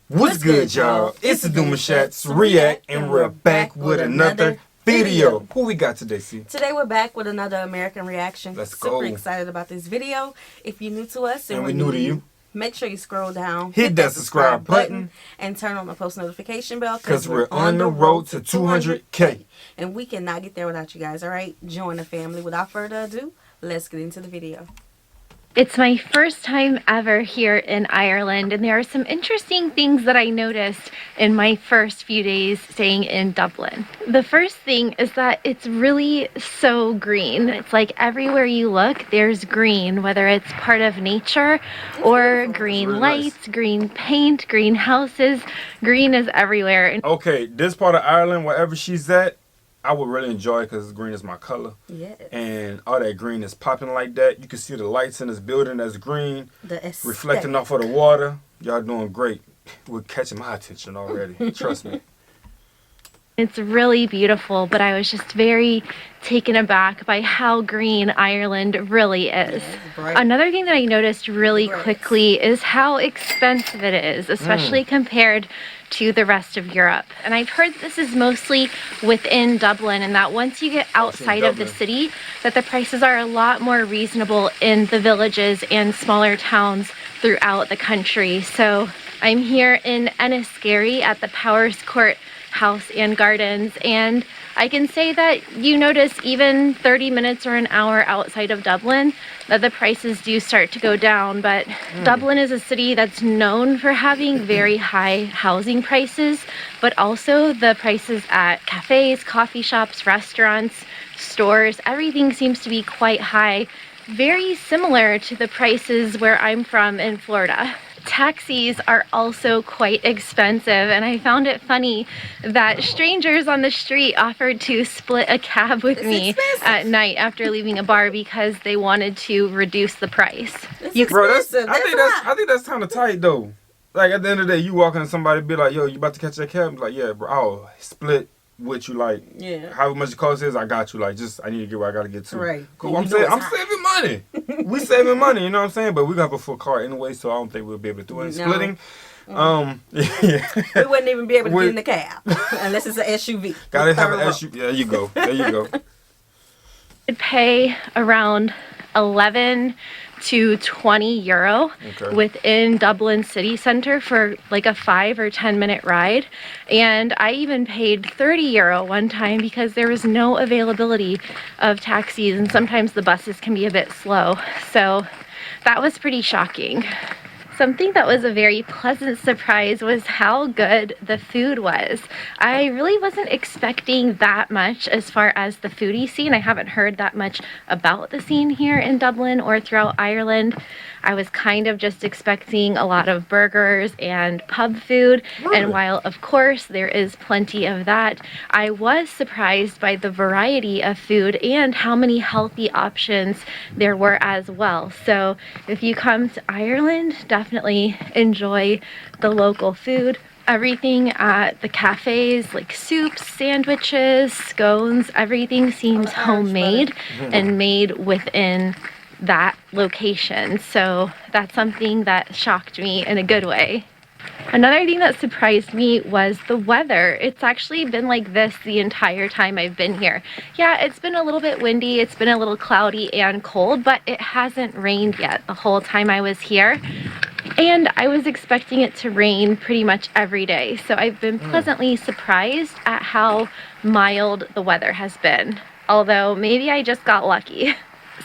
What's good, y'all? It's the Doom Chats React, and we're back with another video. Who we got today, C? Today we're back with another American Reaction. Let's go. Super excited about this video. If you're new to us and we're new to you, make sure you scroll down, hit that subscribe button, and turn on the post notification bell because we're on the road to 200K. And we cannot get there without you guys, all right? Join the family. Without further ado, let's get into the video. It's my first time ever here in Ireland, and there are some interesting things that I noticed in my first few days staying in Dublin. The first thing is that it's really so green. It's like everywhere you look, there's green, whether it's part of nature or green really lights, nice. Green paint, green houses. Green is everywhere. Okay, this part of Ireland, wherever she's at, I would really enjoy it because green is my color. Yes. And all that green is popping like that. You can see the lights in this building that's green, reflecting off of the water. Y'all doing great. We're catching my attention already. Trust me. It's really beautiful, but I was just very taken aback by how green Ireland really is. Another thing that I noticed really quickly is how expensive it is, especially compared to the rest of Europe. And I've heard this is mostly within Dublin, and that once you get outside of the city, that the prices are a lot more reasonable in the villages and smaller towns throughout the country. So I'm here in Enniskerry at the Powerscourt House and Gardens, and I can say that you notice even 30 minutes or an hour outside of Dublin that the prices do start to go down. But Dublin is a city that's known for having very high housing prices, but also the prices at cafes, coffee shops, restaurants, stores, everything seems to be quite high, very similar to the prices where I'm from in Florida. Taxis are also quite expensive, and I found it funny that strangers on the street offered to split a cab with me at night after leaving a bar because they wanted to reduce the price. Bro, I think that's kind of tight though. Like at the end of the day, you walk into somebody be like, "Yo, you about to catch that cab?" Like, "Yeah, bro. I'll split what you like. Yeah. How much the cost is, I got you. Like, just I need to get where I gotta get to." Right. Cool. I'm saving money. We saving money. You know what I'm saying? But we got a full car anyway, so I don't think we'll be able to do it. No. Splitting. Yeah. We wouldn't even be able to get in the cab unless it's an SUV. Gotta have an SUV. There you go. There you go. I'd pay around 11 to 20 euro within Dublin city center for like a 5 or 10 minute ride, and I even paid 30 euro one time because there was no availability of taxis, and sometimes the buses can be a bit slow, so that was pretty shocking. Something that was a very pleasant surprise was how good the food was. I really wasn't expecting that much as far as the foodie scene. I haven't heard that much about the scene here in Dublin or throughout Ireland. I was kind of just expecting a lot of burgers and pub food, and while of course there is plenty of that, I was surprised by the variety of food and how many healthy options there were as well. So if you come to Ireland, definitely enjoy the local food. Everything at the cafes, like soups, sandwiches, scones, everything seems homemade and made within that location. So that's something that shocked me in a good way. Another thing that surprised me was the weather. It's actually been like this the entire time I've been here. Yeah, it's been a little bit windy, it's been a little cloudy and cold, but it hasn't rained yet the whole time I was here. And I was expecting it to rain pretty much every day. So I've been pleasantly surprised at how mild the weather has been. Although maybe I just got lucky.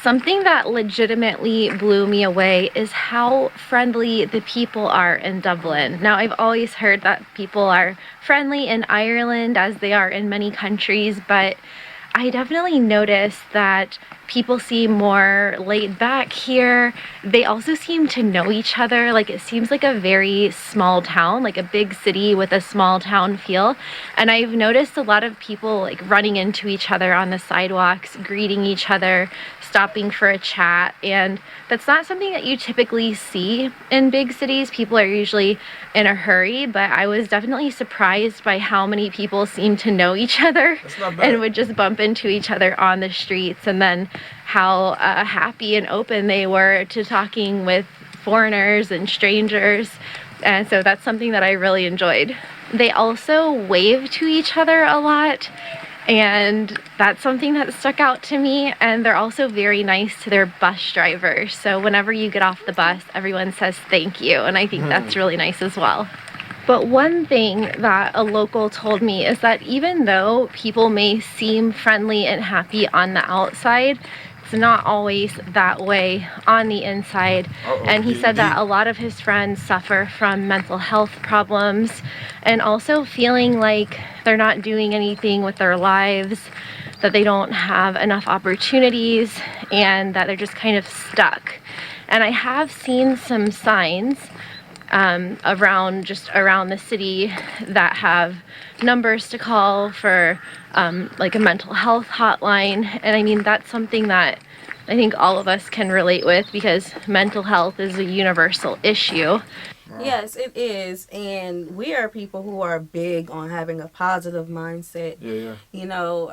Something that legitimately blew me away is how friendly the people are in Dublin. Now, I've always heard that people are friendly in Ireland as they are in many countries, but I definitely noticed that people seem more laid back here. They also seem to know each other. Like, it seems like a very small town, like a big city with a small town feel. And I've noticed a lot of people like running into each other on the sidewalks, greeting each other, stopping for a chat, and that's not something that you typically see in big cities. People are usually in a hurry, but I was definitely surprised by how many people seem to know each other and would just bump into each other on the streets, and then how happy and open they were to talking with foreigners and strangers. And so that's something that I really enjoyed. They also wave to each other a lot, and that's something that stuck out to me. And they're also very nice to their bus drivers. So whenever you get off the bus, everyone says thank you, and I think that's really nice as well. But one thing that a local told me is that even though people may seem friendly and happy on the outside, it's not always that way on the inside. And he said that a lot of his friends suffer from mental health problems and also feeling like they're not doing anything with their lives, that they don't have enough opportunities, and that they're just kind of stuck. And I have seen some signs around the city that have numbers to call for like a mental health hotline. And I mean, that's something that I think all of us can relate with, because mental health is a universal issue. Wow. Yes, it is. And we are people who are big on having a positive mindset. Yeah. You know,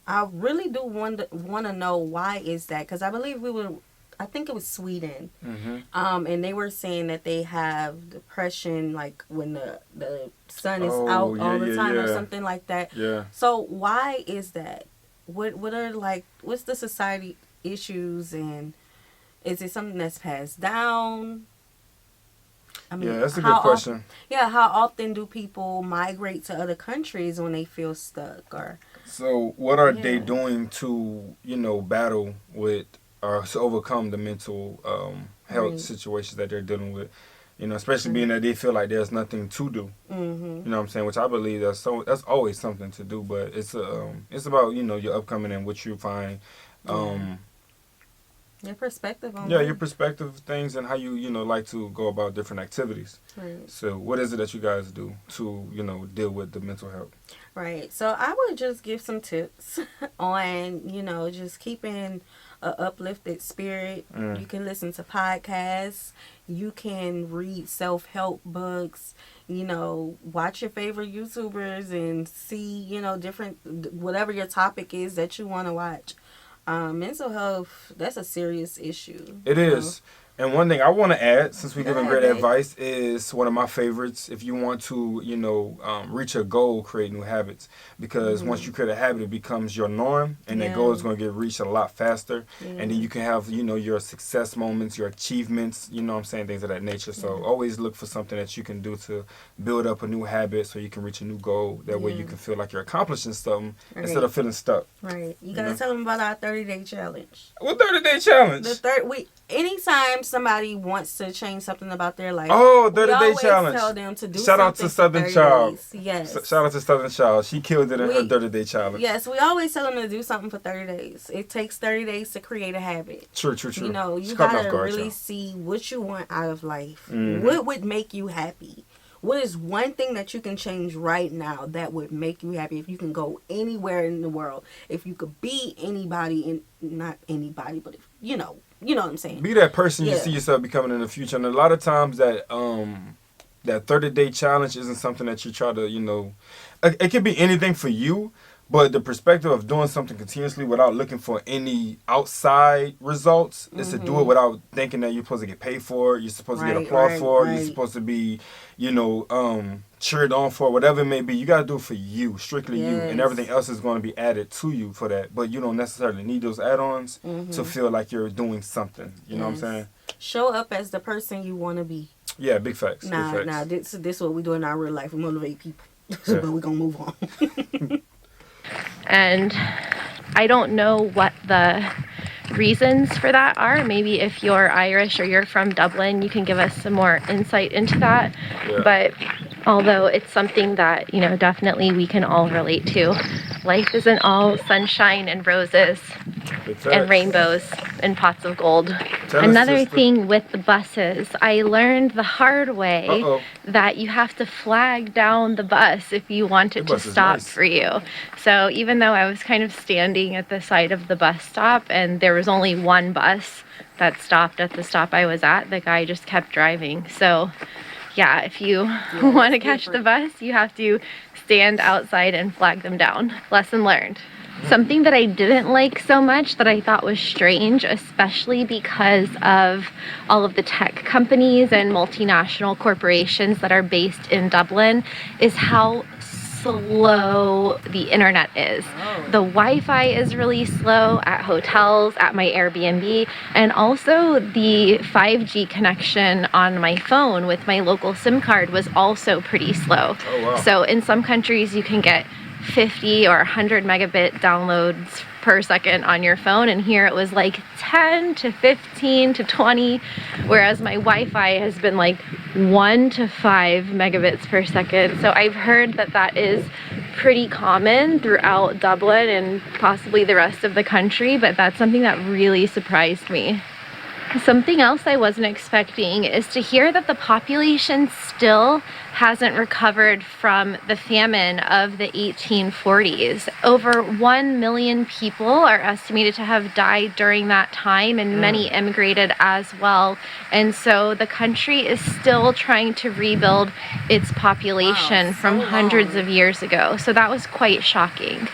I really do want to know why is that, because I believe I think it was Sweden. And they were saying that they have depression, like when the sun is out all the time or something like that. Yeah. So why is that? What are, like, what's the society issues, and is it something that's passed down? I mean, that's a good question. How often do people migrate to other countries when they feel stuck? Or so what are they doing to, battle with or to overcome the mental health situations that they're dealing with, especially being that they feel like there's nothing to do. You know what I'm saying? Which I believe that's always something to do, but it's about your upcoming and what you find. Your perspective on your perspective of things and how you like to go about different activities. Right. So what is it that you guys do to deal with the mental health? Right. So I would just give some tips on just keeping a uplifted spirit. You can listen to podcasts. You can read self-help books. Watch your favorite YouTubers and see different, whatever your topic is that you want to watch. Mental health, that's a serious issue. It is. And one thing I want to add, since we're giving great advice, is one of my favorites. If you want to, reach a goal, create new habits. Because once you create a habit, it becomes your norm. And that goal is going to get reached a lot faster. And then you can have, your success moments, your achievements, things of that nature. So always look for something that you can do to build up a new habit so you can reach a new goal. That way you can feel like you're accomplishing something instead of feeling stuck. Right. You got to tell them about our 30-day challenge. What 30-day challenge? Anytime somebody wants to change something about their life, 30-day challenge. Tell them to do Shout out to Southern Child. Yes. Shout out to Southern Child. She killed it in her 30-day challenge. Yes, we always tell them to do something for 30 days. It takes 30 days to create a habit. True. You gotta really see what you want out of life. What would make you happy? What is one thing that you can change right now that would make you happy? If you can go anywhere in the world, if you could be anybody, not anybody, but if you know what I'm saying. Be that person you see yourself becoming in the future. And a lot of times that 30-day challenge isn't something that you try to, it could be anything for you, but the perspective of doing something continuously without looking for any outside results is to do it without thinking that you're supposed to get paid for it, you're supposed to get applause for it, you're supposed to be, cheered on for it, whatever it may be. You got to do it for you, strictly you, and everything else is going to be added to you for that. But you don't necessarily need those add-ons to feel like you're doing something. You know what I'm saying? Show up as the person you want to be. Yeah, big facts. Nah, this is what we do in our real life. We motivate people. But we're going to move on. And I don't know what the reasons for that are. Maybe if you're Irish or you're from Dublin, you can give us some more insight into that. But although it's something that, definitely we can all relate to. Life isn't all sunshine and roses and rainbows and pots of gold. Another thing with the buses, I learned the hard way that you have to flag down the bus if you want it to stop for you. So even though I was kind of standing at the side of the bus stop and there was only one bus that stopped at the stop I was at, the guy just kept driving. So yeah, if you want to catch the bus, you have to stand outside and flag them down. Lesson learned. Something that I didn't like so much that I thought was strange, especially because of all of the tech companies and multinational corporations that are based in Dublin, is how slow the internet is. The Wi-Fi is really slow at hotels, at my Airbnb, and also the 5G connection on my phone with my local SIM card was also pretty slow. Oh, wow. So in some countries you can get 50 or 100 megabit downloads per second on your phone, and here it was like 10 to 15 to 20, whereas my Wi-Fi has been like 1 to 5 megabits per second. So I've heard that that is pretty common throughout Dublin and possibly the rest of the country, but that's something that really surprised me. Something else I wasn't expecting is to hear that the population still hasn't recovered from the famine of the 1840s. Over 1 million people are estimated to have died during that time, and many immigrated as well. And so the country is still trying to rebuild its population from hundreds of years ago. So that was quite shocking.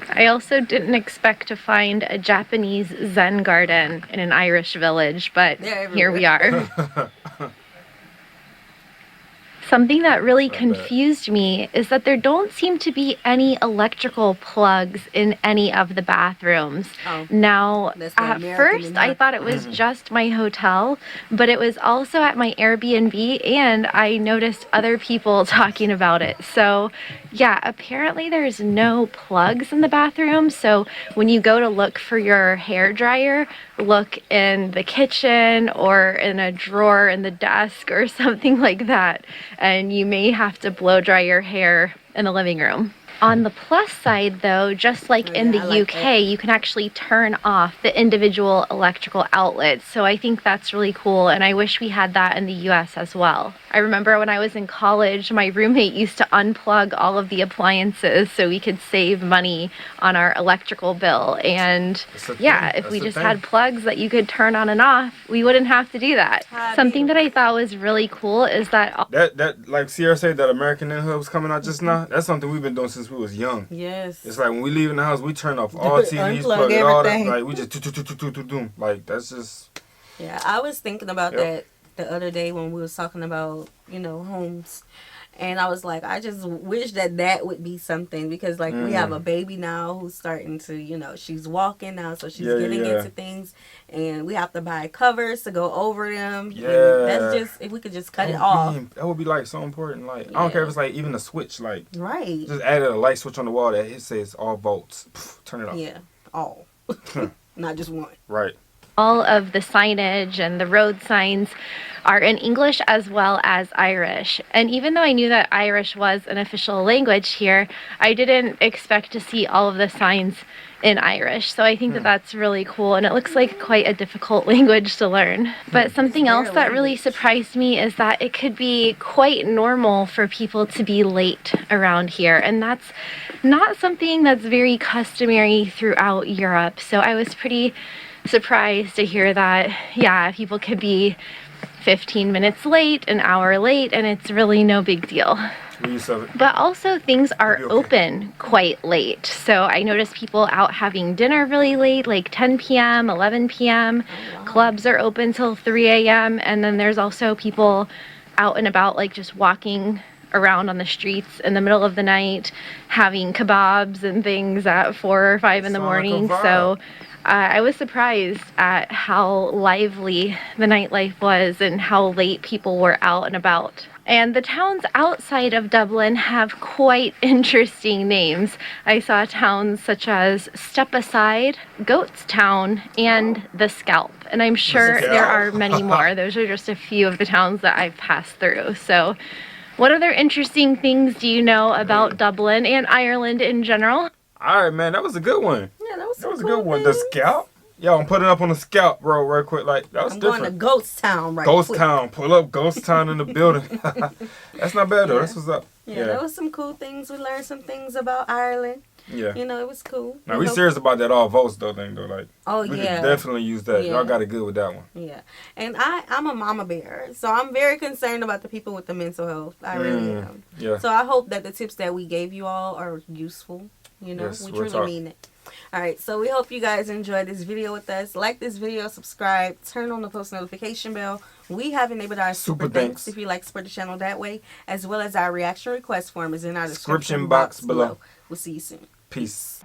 I also didn't expect to find a Japanese Zen garden in an Irish village, but here we are. Something that really confused me is that there don't seem to be any electrical plugs in any of the bathrooms. Now, at first I thought it was just my hotel, but it was also at my Airbnb, and I noticed other people talking about it. So yeah, apparently there's no plugs in the bathroom. So when you go to look for your hair dryer, look in the kitchen or in a drawer in the desk or something like that, and you may have to blow dry your hair in the living room. On the plus side though, just like in the UK, you can actually turn off the individual electrical outlets. So I think that's really cool, and I wish we had that in the US as well. I remember when I was in college, my roommate used to unplug all of the appliances so we could save money on our electrical bill. And yeah, if we just had plugs that you could turn on and off, we wouldn't have to do that. Something that I thought was really cool is that like Sierra said, that American Neighborhood was coming out just now. That's something we've been doing since we was young. Yes. It's like when we leave in the house, we turn off all TVs, plug it all that. Like we just do. Like that's just. Yeah, I was thinking about that the other day when we was talking about, you know, homes, and I was like, I just wish that would be something, because like we have a baby now who's starting to, you know, she's walking now, so she's getting into things, and we have to buy covers to go over them. Yeah, that's just, if we could just cut it off. That would be like so important. Like I don't care if it's like even a switch, like just added a light switch on the wall that it says all volts. Pff, turn it off. Yeah, all, not just one. Right. All of the signage and the road signs are in English as well as Irish. And even though I knew that Irish was an official language here, I didn't expect to see all of the signs in Irish. So I think that that's really cool, and it looks like quite a difficult language to learn. But something else that really surprised me is that it could be quite normal for people to be late around here, and that's not something that's very customary throughout Europe. So I was pretty surprised to hear that, yeah, people could be 15 minutes late, an hour late, and it's really no big deal. But also things are open quite late. So I noticed people out having dinner really late, like 10 p.m., 11 p.m. Clubs are open till 3 a.m. And then there's also people out and about, like just walking around on the streets in the middle of the night, having kebabs and things at 4 or 5 in the morning. So I was surprised at how lively the nightlife was and how late people were out and about. And the towns outside of Dublin have quite interesting names. I saw towns such as Stepaside, Goatstown, and The Scalp. And I'm sure there are many more. Those are just a few of the towns that I've passed through. So what other interesting things do you know about Dublin and Ireland in general? All right, man, that was a good one. Yeah, that was a good one. The Scalp? Yo, I'm putting it up on the Scalp, bro, real quick. Like, that was different. I'm going to Goatstown quick. Town. Pull up Town in the building. That's not bad, though. That's what's up. Yeah, there was some cool things. We learned some things about Ireland. Yeah. You know, it was cool. Now, we serious about that all votes, though, thing, though. Like, we can definitely use that. Yeah. Y'all got it good with that one. Yeah. And I'm a mama bear, so I'm very concerned about the people with the mental health. I really am. Yeah. So I hope that the tips that we gave you all are useful. You know, yes, we truly mean it. All right, so we hope you guys enjoyed this video with us. Like this video, subscribe, turn on the post notification bell. We have enabled our super thanks if you like to support the channel that way, as well as our reaction request form is in our description box below. We'll see you soon. Peace.